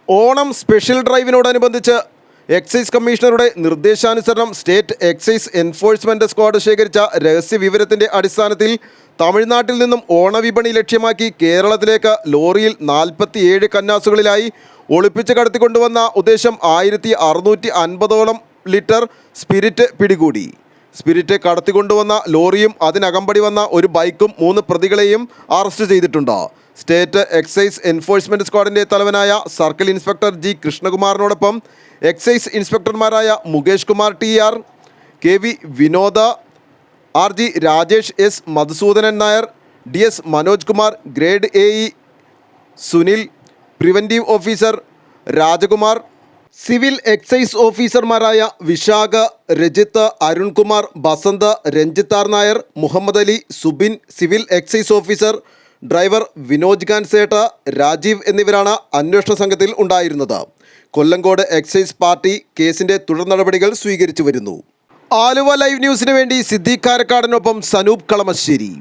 Onam special ഡ്രൈവിനോടനുബന്ധിച്ച് excise കമ്മീഷണറുടെ നിർദ്ദേശാനുസരണം state excise enforcement squad ശേഖരിച്ച രഹസ്യ വിവരത്തിൻ്റെ അടിസ്ഥാനത്തിൽ തമിഴ്നാട്ടിൽ നിന്നും ഓണവിപണി ലക്ഷ്യമാക്കി കേരളത്തിലേക്ക് ലോറിയിൽ 47 കന്നാസുകളിലായി ഒളിപ്പിച്ച് കടത്തിക്കൊണ്ടുവന്ന ഉദ്ദേശം 1650ഓളം ലിറ്റർ സ്പിരിറ്റ് പിടികൂടി. സ്പിരിറ്റ് കടത്തിക്കൊണ്ടുവന്ന ലോറിയും അതിനകമ്പടി വന്ന ഒരു ബൈക്കും 3 പ്രതികളെയും അറസ്റ്റ് ചെയ്തിട്ടുണ്ട്. സ്റ്റേറ്റ് എക്സൈസ് എൻഫോഴ്സ്മെൻറ്റ് സ്ക്വാഡിൻ്റെ തലവനായ സർക്കിൾ ഇൻസ്പെക്ടർ ജി കൃഷ്ണകുമാറിനോടൊപ്പം എക്സൈസ് ഇൻസ്പെക്ടർമാരായ Mukesh Kumar TR, KV Vinoda, RG Rajesh, S Madhusoodanan Nair, DS Manoj Kumar, grade AE Sunil, preventive officer Rajakumar, civil excise ഓഫീസർമാരായ വിശാഖ, രജിത്ത്, അരുൺകുമാർ, ബസന്ത്, രഞ്ജിത്താർ Nair, Muhammad Ali, Subin, civil excise officer, driver Vinoj ഖാൻസേട്ട, രാജീവ് എന്നിവരാണ് അന്വേഷണ സംഘത്തിൽ ഉണ്ടായിരുന്നത്. കൊല്ലങ്കോട് എക്സൈസ് പാർട്ടി കേസിൻ്റെ തുടർ നടപടികൾ സ്വീകരിച്ചു വരുന്നു. ആലുവ ലൈവ് ന്യൂസിന് വേണ്ടി സിദ്ദീഖ് കാരക്കാടിനൊപ്പം സനൂപ് കളമശ്ശേരി.